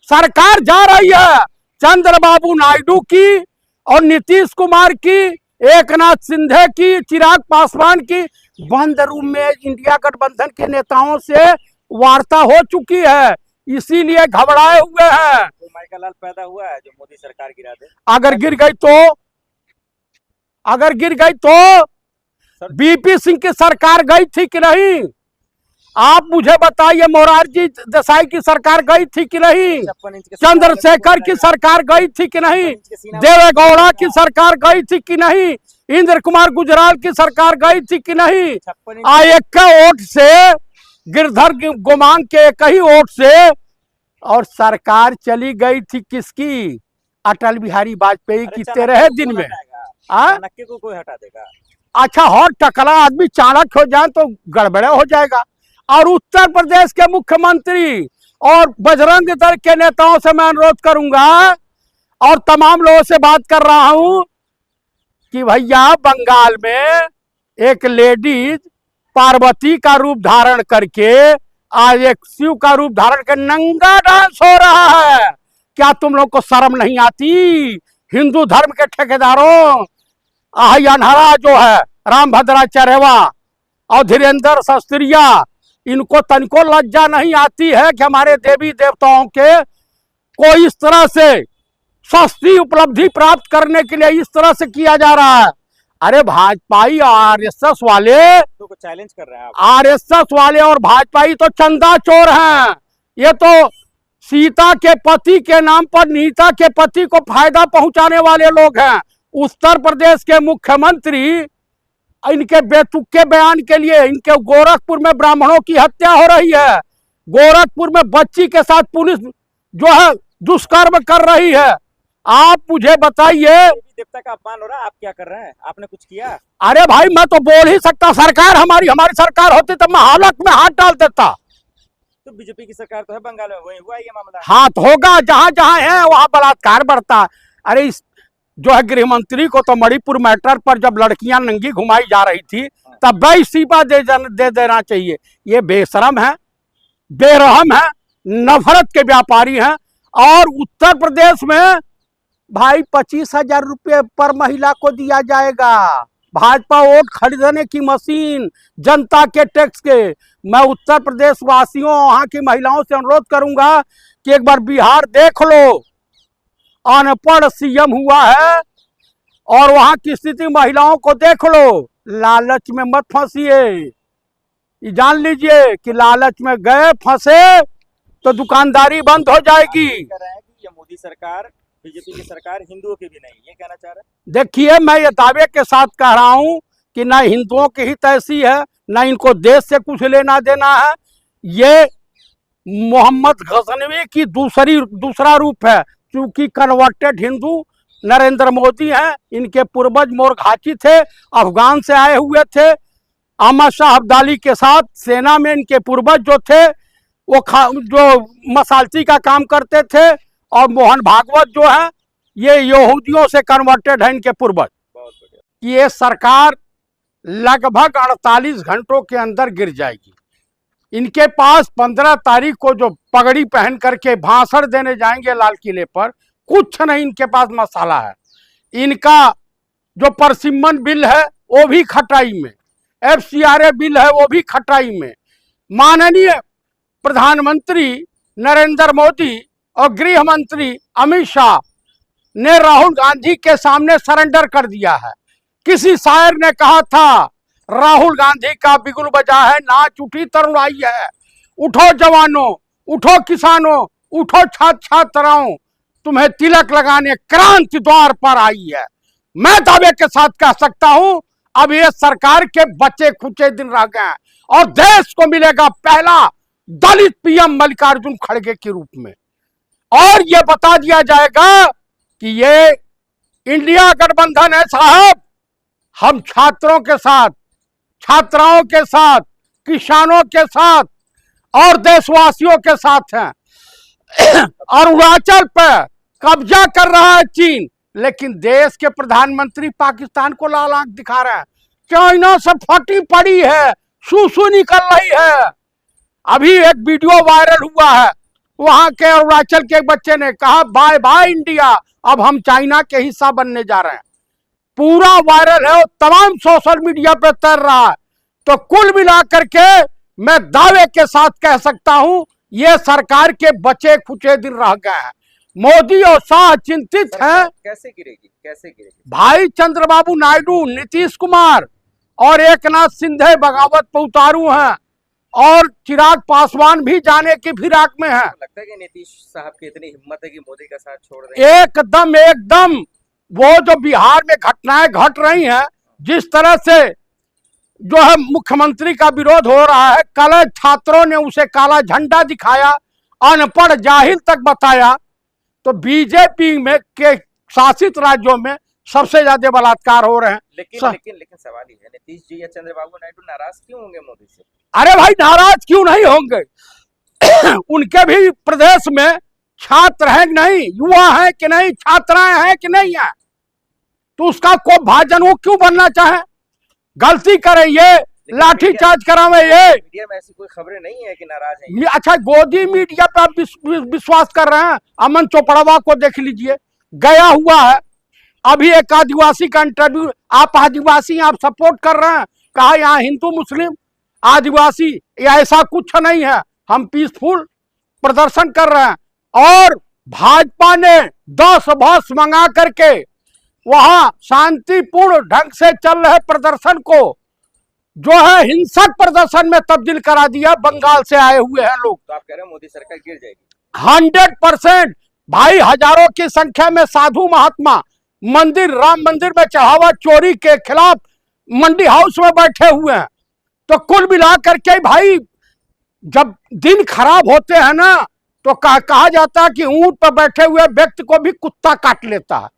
सरकार जा रही है चंद्रबाबू नायडू की और नीतीश कुमार की, एकनाथ शिंदे की, चिराग पासवान की, बंद रूम में इंडिया गठबंधन के नेताओं से वार्ता हो चुकी है, इसीलिए घबराए हुए हैं। तो माइका लाल पैदा हुआ है जो मोदी सरकार गिरा दे। अगर गिर गई तो बीपी सिंह की सरकार गई थी कि नहीं? आप मुझे बताइए, मोरारजी देसाई की सरकार गई थी कि नहीं? चंद्रशेखर की सरकार गई थी कि नहीं? देवेगौड़ा की सरकार गई थी कि नहीं? इंद्र कुमार गुजराल की सरकार गई थी कि नहीं? एक का वोट से, गिरधर गोमांग के एक ही वोट से, और सरकार चली गई थी किसकी? अटल बिहारी वाजपेयी की 13 दिन में। चाणक्य को कोई हटा देगा? अच्छा, और टकला आदमी चाणक्य हो जाए तो गड़बड़े हो जाएगा। और उत्तर प्रदेश के मुख्यमंत्री और बजरंग दल के नेताओं से मैं अनुरोध करूंगा और तमाम लोगों से बात कर रहा हूं कि भैया, बंगाल में एक लेडीज पार्वती का रूप धारण करके, आज एक शिव का रूप धारण कर नंगा डांस हो रहा है। क्या तुम लोग को शर्म नहीं आती? हिंदू धर्म के ठेकेदारों, अनहरा जो है रामभद्राचार्यवा और धीरेन्द्र शास्त्रिया, इनको तनिको लज्जा नहीं आती है कि हमारे देवी देवताओं के को इस तरह से सस्ती उपलब्धि प्राप्त करने के लिए इस तरह से किया जा रहा है। अरे भाजपाई आरएसएस वाले तो चैलेंज कर रहे हैं। आरएसएस वाले और भाजपाई तो चंदा चोर हैं। ये तो सीता के पति के नाम पर नीता के पति को फायदा पहुंचाने वाले लोग हैं। उत्तर प्रदेश के मुख्यमंत्री इनके बेतुके बयान के लिए, इनके गोरखपुर में ब्राह्मणों की हत्या हो रही है, गोरखपुर में बच्ची के साथ पुलिस जो है दुष्कर्म कर रही है। आप मुझे बताइए, देवता का अपमान हो रहा है, आप क्या कर रहे हैं? आपने कुछ किया? अरे भाई, मैं तो बोल ही सकता। सरकार हमारी सरकार होती तो मैं हालत में हाथ डाल देता। तो बीजेपी की सरकार तो है बंगाल में, वही हुआ ये मामला। हाँ, तो होगा, जहां जहां है वहां बलात्कार बढ़ता। अरे इस जो है गृह मंत्री को तो मणिपुर मैटर पर जब लड़कियां नंगी घुमाई जा रही थी तब इस्तीफा दे देना चाहिए। ये बेशरम है, बेरहम है, नफरत के व्यापारी हैं। और उत्तर प्रदेश में भाई 25,000 रुपये पर महिला को दिया जाएगा। भाजपा वोट खरीदने की मशीन, जनता के टैक्स के। मैं उत्तर प्रदेश वासियों, वहां की महिलाओं से अनुरोध करूंगा कि एक बार बिहार देख लो। अनपढ़ सीएम हुआ है और वहां की स्थिति महिलाओं को देख लो। लालच में मत फंसिए, ये जान लीजिए कि लालच में गए फंसे तो दुकानदारी बंद हो जाएगी। ये मोदी सरकार, बीजेपी की सरकार हिंदुओं की भी नहीं, ये कहना चाह रहे हैं? देखिए, मैं ये दावे के साथ कह रहा हूं कि ना हिंदुओं की हित ऐसी है, ना इनको देश से कुछ लेना देना है। ये मोहम्मद गजनवी की दूसरा रूप है, क्योंकि कन्वर्टेड हिंदू नरेंद्र मोदी हैं। इनके पूर्वज मोरघाची थे, अफगान से आए हुए थे। अहमद शाह अब्दाली के साथ सेना में इनके पूर्वज जो थे वो जो मसालती का काम करते थे। और मोहन भागवत जो है ये यहूदियों से कन्वर्टेड है इनके पूर्वज। ये सरकार लगभग 48 घंटों के अंदर गिर जाएगी। इनके पास 15 तारीख को जो पगड़ी पहन करके भाषण देने जाएंगे लाल किले पर, कुछ नहीं इनके पास मसाला है। इनका जो परसिमन बिल है वो भी खटाई में, FCRA बिल है वो भी खटाई में। माननीय प्रधानमंत्री नरेंद्र मोदी और गृह मंत्री अमित शाह ने राहुल गांधी के सामने सरेंडर कर दिया है। किसी शायर ने कहा था, राहुल गांधी का बिगुल बजा है, नाच उठी तरुणाई है। उठो जवानों, उठो किसानों, उठो छात्राओं, तुम्हें तिलक लगाने क्रांति द्वार पर आई है। मैं दावे के साथ कह सकता हूं, अब ये सरकार के बचे खुचे दिन रह गए हैं और देश को मिलेगा पहला दलित PM मल्लिकार्जुन खड़गे के रूप में। और ये बता दिया जाएगा कि ये इंडिया गठबंधन है साहब, हम छात्रों के साथ, छात्राओं के साथ, किसानों के साथ और देशवासियों के साथ हैं। अरुणाचल पर कब्जा कर रहा है चीन, लेकिन देश के प्रधानमंत्री पाकिस्तान को लाल आंख दिखा रहे हैं। चाइना से फटी पड़ी है, सूसू निकल रही है। अभी एक वीडियो वायरल हुआ है, वहां के अरुणाचल के एक बच्चे ने कहा बाय बाय इंडिया, अब हम चाइना के हिस्सा बनने जा रहे हैं। पूरा वायरल है और तमाम सोशल मीडिया पे तैर रहा है। तो कुल मिलाकर के मैं दावे के साथ कह सकता हूं ये सरकार के बचे खुचे दिन रह गए हैं। मोदी और शाह चिंतित हैं। कैसे गिरेगी, कैसे गिरेगी? भाई चंद्रबाबू नायडू, नीतीश कुमार और एकनाथ शिंदे बगावत पे उतारू हैं और चिराग पासवान भी जाने की फिराक में है। लगता है कि नीतीश साहब की इतनी हिम्मत है कि मोदी का साथ छोड़ दें? एकदम एकदम। वो जो बिहार में घटनाएं घट रही हैं, जिस तरह से जो है मुख्यमंत्री का विरोध हो रहा है, कल छात्रों ने उसे काला झंडा दिखाया, अनपढ़ जाहिल तक बताया। तो बीजेपी में के शासित राज्यों में सबसे ज्यादा बलात्कार हो रहे हैं। लेकिन सवाल ये है, नीतीश जी या चंद्रबाबू नायडू नाराज क्यों होंगे मोदी से? अरे भाई नाराज क्यों नहीं होंगे? उनके भी प्रदेश में छात्र हैं कि नहीं, युवा हैं कि नहीं, छात्राएं हैं कि नहीं है, तो उसका को भाजन वो क्यों बनना चाहे? गलती करे ये, लाठीचार्ज करावे ये। मीडिया में ऐसी कोई खबरें नहीं है कि नाराज हैं। अच्छा, गोदी मीडिया पे आप विश्वास कर रहे हैं? अमन चोपड़ावा को देख लीजिए, गया हुआ है। अभी एक आदिवासी का इंटरव्यू, आप आदिवासी आप सपोर्ट कर रहे हैं, कहा यहाँ हिंदू मुस्लिम आदिवासी ऐसा कुछ नहीं है, हम पीसफुल प्रदर्शन कर रहे हैं। और भाजपा ने 10 बस मंगा करके वहां शांतिपूर्ण ढंग से चल रहे प्रदर्शन को जो है हिंसक प्रदर्शन में तब्दील करा दिया। बंगाल से आए हुए हैं लोग। तो आप कह रहे हैं मोदी सरकार गिर जाएगी? 100% भाई। हजारों की संख्या में साधु महात्मा मंदिर, राम मंदिर में चढ़ावा चोरी के खिलाफ मंडी हाउस में बैठे हुए हैं। तो कुल मिलाकर के भाई जब दिन खराब होते हैं ना, तो कहा जाता है कि ऊंट पर बैठे हुए व्यक्ति को भी कुत्ता काट लेता है।